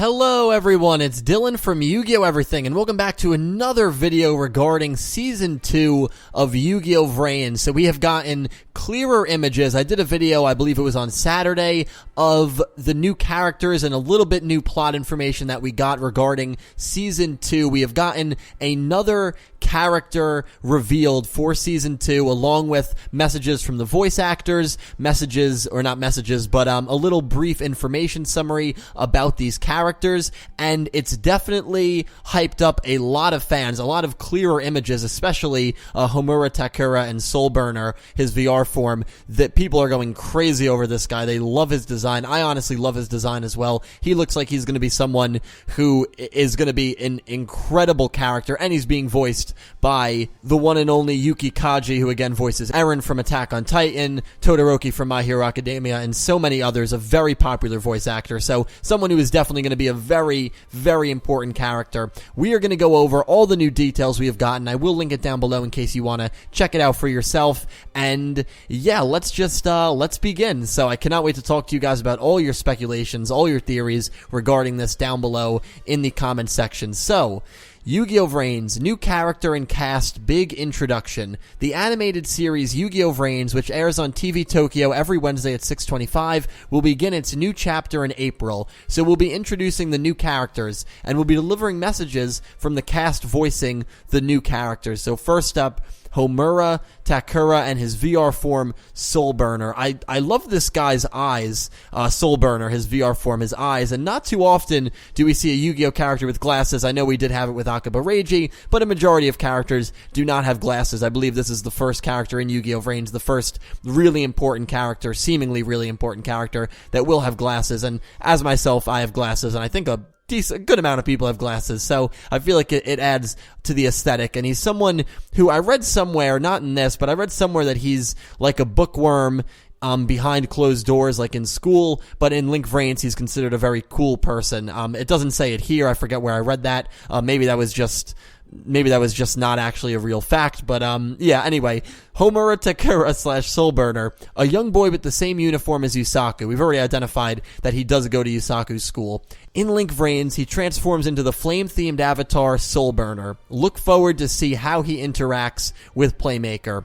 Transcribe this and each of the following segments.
Hello everyone, it's Dylan from Yugioh Everything, and welcome back to another video regarding Season 2 of Yugioh VRains. So we have gotten clearer images. I did a video, I believe it was on Saturday, of the new characters and a little bit new plot information that we got regarding Season 2. We have gotten another character revealed for Season 2, along with messages from the voice actors, but a little brief information summary about these characters, and it's definitely hyped up a lot of fans, a lot of clearer images, especially Homura Takura and Soulburner, his VR form, that people are going crazy over this guy. They love his design. I honestly love his design as well. He looks like he's going to be someone who is going to be an incredible character, and he's being voiced by the one and only Yuki Kaji, who again voices Eren from Attack on Titan, Todoroki from My Hero Academia, and so many others, a very popular voice actor. So someone who is definitely going to be a very, very important character. We are going to go over all the new details we have gotten. I will link it down below in case you want to check it out for yourself. And yeah, let's begin. So I cannot wait to talk to you guys about all your speculations, all your theories regarding this down below in the comment section. So, Yugioh VRains, new character and cast, big introduction. The animated series Yugioh VRains, which airs on TV Tokyo every Wednesday at 6:25, will begin its new chapter in April. So we'll be introducing the new characters, and we'll be delivering messages from the cast voicing the new characters. So first up, Homura Takura and his VR form, Soulburner. I love this guy's eyes, Soulburner, his VR form, his eyes, and not too often do we see a Yu-Gi-Oh character with glasses. I know we did have it with Akaba Reiji, but a majority of characters do not have glasses. I believe this is the first character in Yugioh VRains, the first really important character, seemingly really important character, that will have glasses, and as myself, I have glasses, and I think a good amount of people have glasses, so I feel like it adds to the aesthetic. And he's someone who I read somewhere, not in this, but I read somewhere that he's like a bookworm behind closed doors, like in school, but in Link VRains, he's considered a very cool person. It doesn't say it here. I forget where I read that. Maybe that was just not actually a real fact, but yeah, anyway, Homura Takura / Soulburner, a young boy with the same uniform as Yusaku. We've already identified that he does go to Yusaku's school. In Link VRains, he transforms into the flame-themed avatar Soulburner. Look forward to see how he interacts with Playmaker.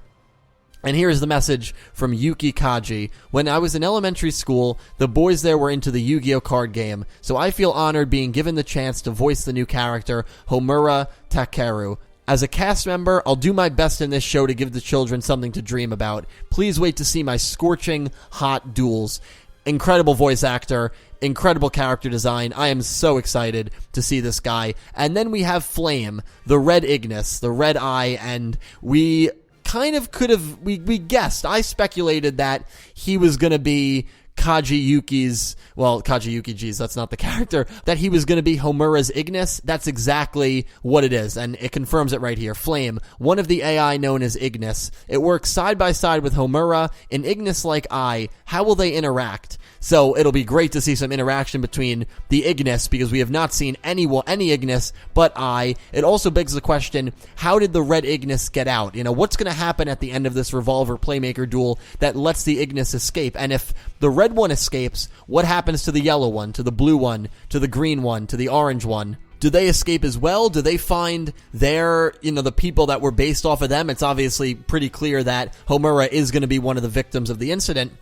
And here's the message from Yuki Kaji. When I was in elementary school, the boys there were into the Yu-Gi-Oh card game, so I feel honored being given the chance to voice the new character, Homura Takura. As a cast member, I'll do my best in this show to give the children something to dream about. Please wait to see my scorching hot duels. Incredible voice actor, incredible character design. I am so excited to see this guy. And then we have Flame, the red Ignis, the red eye, and we kind of could have, we guessed, I speculated that he was going to be Kaji Yuki's, well, Kaji Yuki, geez, that's not the character, that he was going to be Homura's Ignis. That's exactly what it is, and it confirms it right here. Flame, one of the AI known as Ignis. It works side by side with Homura, an Ignis-like eye. How will they interact? So it'll be great to see some interaction between the Ignis, because we have not seen any Ignis but I. It also begs the question, how did the red Ignis get out? You know, what's going to happen at the end of this Revolver Playmaker duel that lets the Ignis escape? And if the red one escapes, what happens to the yellow one, to the blue one, to the green one, to the orange one? Do they escape as well? Do they find their, the people that were based off of them? It's obviously pretty clear that Homura is going to be one of the victims of the incident.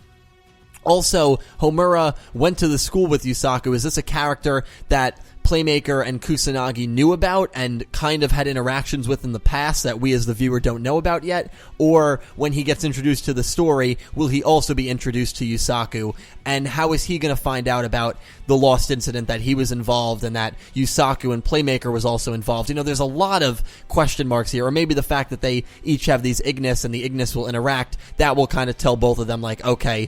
Also, Homura went to the school with Yusaku. Is this a character that Playmaker and Kusanagi knew about and kind of had interactions with in the past that we as the viewer don't know about yet? Or when he gets introduced to the story, will he also be introduced to Yusaku? And how is he going to find out about the lost incident, that he was involved and that Yusaku and Playmaker was also involved? There's a lot of question marks here. Or maybe the fact that they each have these Ignis and the Ignis will interact, that will kind of tell both of them, like, okay,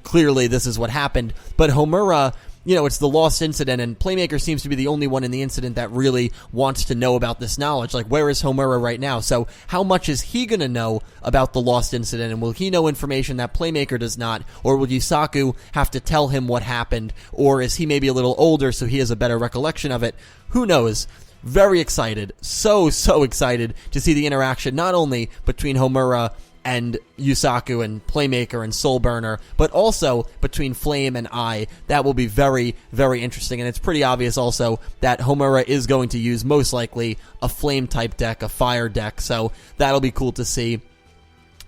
clearly this is what happened. But Homura, it's the lost incident, and Playmaker seems to be the only one in the incident that really wants to know about this knowledge. Like, where is Homura right now? So how much is he going to know about the lost incident, and will he know information that Playmaker does not? Or will Yusaku have to tell him what happened? Or is he maybe a little older so he has a better recollection of it? Who knows? Very excited, so excited to see the interaction not only between Homura and Yusaku and Playmaker and Soulburner, but also between Flame and Ai. That will be very, very interesting, and it's pretty obvious also that Homura is going to use, most likely, a Flame-type deck, a Fire deck, so that'll be cool to see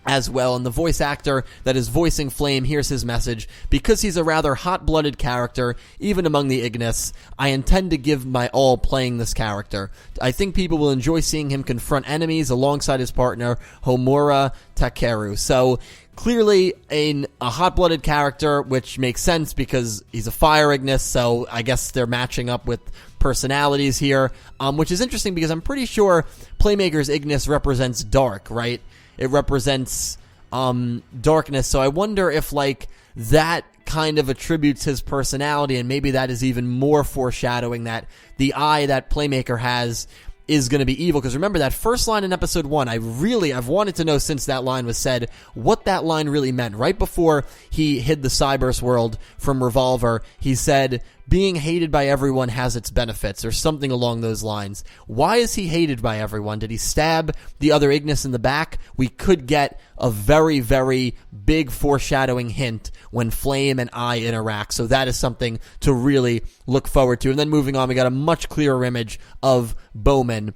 as well. And the voice actor that is voicing Flame, here's his message: because he's a rather hot-blooded character, even among the Ignis, I intend to give my all playing this character. I think people will enjoy seeing him confront enemies alongside his partner, Homura Takeru. So, clearly a hot-blooded character, which makes sense because he's a Fire Ignis, so I guess they're matching up with personalities here, which is interesting because I'm pretty sure Playmaker's Ignis represents dark, right? It represents darkness, so I wonder if, like, that kind of attributes his personality, and maybe that is even more foreshadowing that the eye that Playmaker has is going to be evil. Because remember that first line in episode 1, I've wanted to know since that line was said what that line really meant. Right before he hid the Cyberse world from Revolver, he said, being hated by everyone has its benefits, or something along those lines. Why is he hated by everyone? Did he stab the other Ignis in the back? We could get a very, very big foreshadowing hint when Flame and Ai interact, so that is something to really look forward to. And then moving on, we got a much clearer image of Bowman.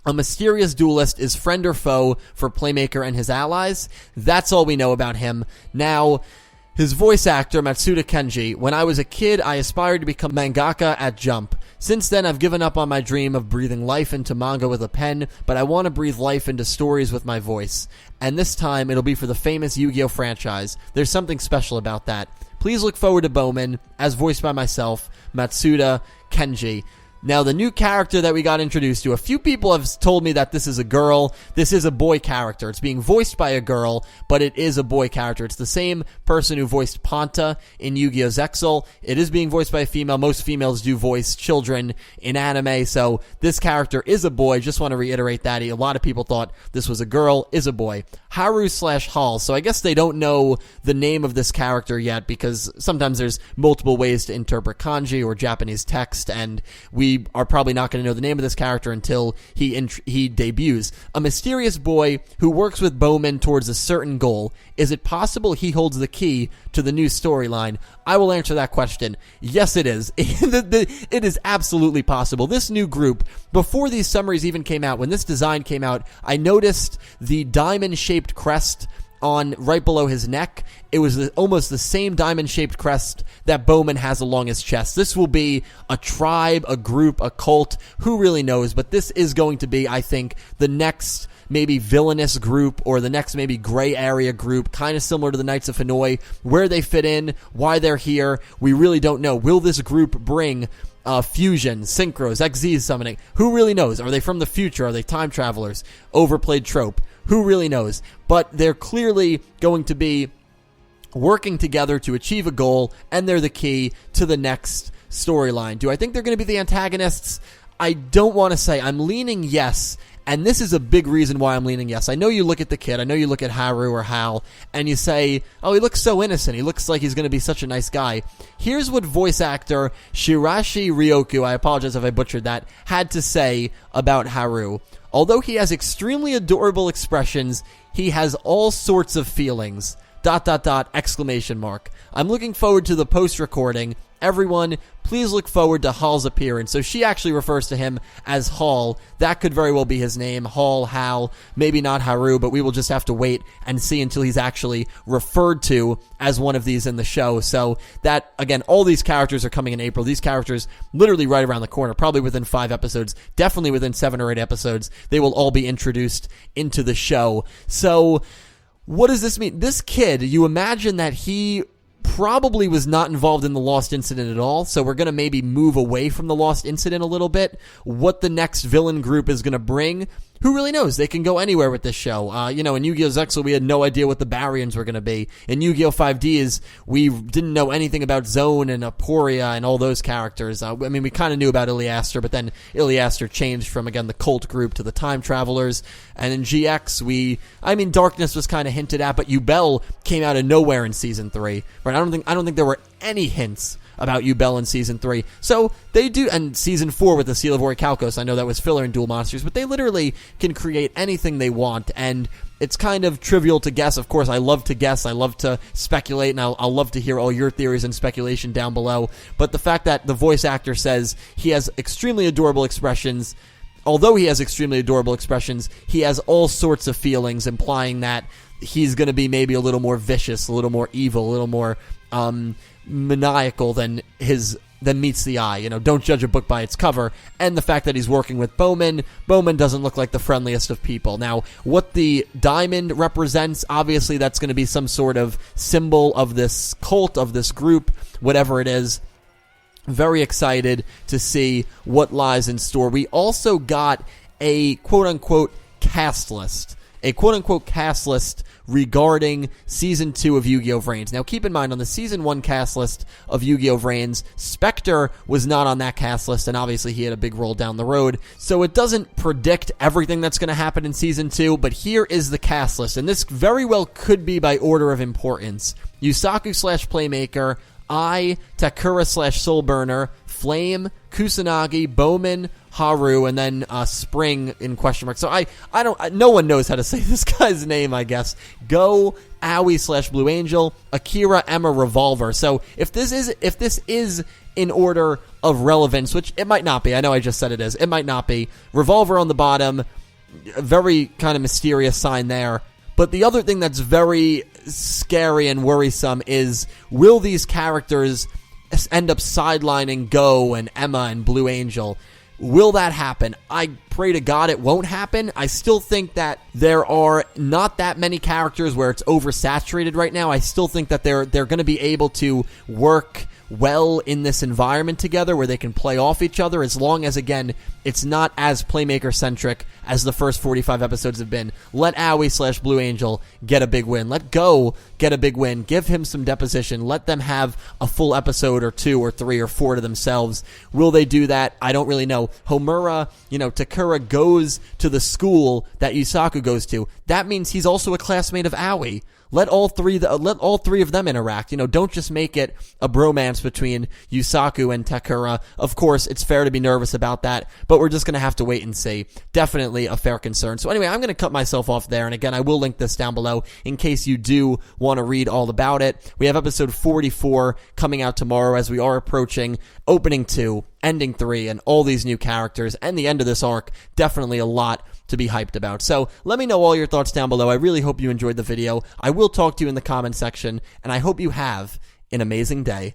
A mysterious duelist is friend or foe for Playmaker and his allies. That's all we know about him. Now, his voice actor, Matsuda Kenji: when I was a kid, I aspired to become mangaka at Jump. Since then, I've given up on my dream of breathing life into manga with a pen, but I want to breathe life into stories with my voice. And this time, it'll be for the famous Yu-Gi-Oh franchise. There's something special about that. Please look forward to Bowman, as voiced by myself, Matsuda Kenji. Now, the new character that we got introduced to, a few people have told me that this is a girl. This is a boy character. It's being voiced by a girl, but it is a boy character. It's the same person who voiced Panta in Yu-Gi-Oh! Zexal. It is being voiced by a female. Most females do voice children in anime, so this character is a boy. Just want to reiterate that. A lot of people thought this was a girl, is a boy. Haru/Hall. So I guess they don't know the name of this character yet, because sometimes there's multiple ways to interpret kanji or Japanese text, and we are probably not going to know the name of this character until he debuts. A mysterious boy who works with Bowman towards a certain goal. Is it possible he holds the key to the new storyline? I will answer that question. Yes, it is. It is absolutely possible. This new group, before these summaries even came out, when this design came out, I noticed the diamond-shaped crest on right below his neck. It was almost the same diamond-shaped crest that Bowman has along his chest. This will be a tribe, a group, a cult. Who really knows? But this is going to be, I think, the next maybe villainous group, or the next maybe gray area group, kind of similar to the Knights of Hanoi. Where they fit in, why they're here, we really don't know. Will this group bring fusion, synchros, XZ summoning? Who really knows? Are they from the future? Are they time travelers? Overplayed trope. Who really knows? But they're clearly going to be working together to achieve a goal, and they're the key to the next storyline. Do I think they're going to be the antagonists? I don't want to say. I'm leaning yes, and this is a big reason why I'm leaning yes. I know you look at the kid, I know you look at Haru or Hal, and you say, oh, he looks so innocent, he looks like he's going to be such a nice guy. Here's what voice actor Shirashi Ryoku, I apologize if I butchered that, had to say about Haru. Although he has extremely adorable expressions, he has all sorts of feelings. ... exclamation mark. I'm looking forward to the post-recording. Everyone, please look forward to Hall's appearance. So she actually refers to him as Hall. That could very well be his name, Hall, Hal, maybe not Haru, but we will just have to wait and see until he's actually referred to as one of these in the show. So that, again, all these characters are coming in April. These characters literally right around the corner, probably within 5 episodes, definitely within 7 or 8 episodes. They will all be introduced into the show. So what does this mean? This kid, you imagine that he probably was not involved in the Lost Incident at all, so we're going to maybe move away from the Lost Incident a little bit. What the next villain group is going to bring, who really knows? They can go anywhere with this show. In Yu-Gi-Oh! Zexal, we had no idea what the Baryons were going to be. In Yu-Gi-Oh! 5Ds, we didn't know anything about Zone and Aporia and all those characters. We kind of knew about Iliaster, but then Iliaster changed from, again, the cult group to the Time Travelers. And in GX, Darkness was kind of hinted at, but Yubel came out of nowhere in Season 3. Right? I don't think there were any hints about Yubel in Season 3. So they do, and Season 4 with the Seal of Orichalcos, I know that was filler in Duel Monsters, but they literally can create anything they want, and it's kind of trivial to guess. Of course, I love to guess, I love to speculate, and I'll love to hear all your theories and speculation down below, but the fact that the voice actor says he has extremely adorable expressions, although he has extremely adorable expressions, he has all sorts of feelings, implying that he's going to be maybe a little more vicious, a little more evil, a little more maniacal than meets the eye. You know, don't judge a book by its cover. And the fact that he's working with Bowman doesn't look like the friendliest of people. Now, what the diamond represents, obviously that's going to be some sort of symbol of this cult, of this group, whatever it is. Very excited to see what lies in store. We also got a quote-unquote cast list. A quote-unquote cast list regarding Season 2 of Yu-Gi-Oh! VRains. Now, keep in mind, on the Season 1 cast list of Yu-Gi-Oh! VRains, Spectre was not on that cast list, and obviously he had a big role down the road, so it doesn't predict everything that's going to happen in Season 2, but here is the cast list, and this very well could be by order of importance. Yusaku/Playmaker, Takura/Soulburner, Flame, Kusanagi, Bowman, Haru, and then Spring in question mark. So no one knows how to say this guy's name, I guess. Go, Aoi/Blue Angel, Akira, Emma, Revolver. So if this is in order of relevance, which it might not be, I know I just said it is, it might not be. Revolver on the bottom, a very kind of mysterious sign there. But the other thing that's very scary and worrisome is, will these characters end up sidelining Go and Emma and Blue Angel? Will that happen? I pray to God it won't happen. I still think that there are not that many characters where it's oversaturated right now. I still think that they're going to be able to work well in this environment together where they can play off each other, as long as, again, it's not as Playmaker-centric as the first 45 episodes have been. Let Aoi/Blue Angel get a big win. Let Go get a big win. Give him some deposition. Let them have a full episode or 2 or 3 or 4 to themselves. Will they do that? I don't really know. Homura, Takura goes to the school that Yusaku goes to. That means he's also a classmate of Aoi. Let all three of them interact. Don't just make it a bromance between Yusaku and Takura. Of course, it's fair to be nervous about that, but we're just going to have to wait and see. Definitely a fair concern. So anyway, I'm going to cut myself off there, and again, I will link this down below in case you do want to read all about it. We have episode 44 coming out tomorrow as we are approaching opening 2, ending 3, and all these new characters, and the end of this arc. Definitely a lot to be hyped about. So let me know all your thoughts down below. I really hope you enjoyed the video. I will talk to you in the comment section, and I hope you have an amazing day.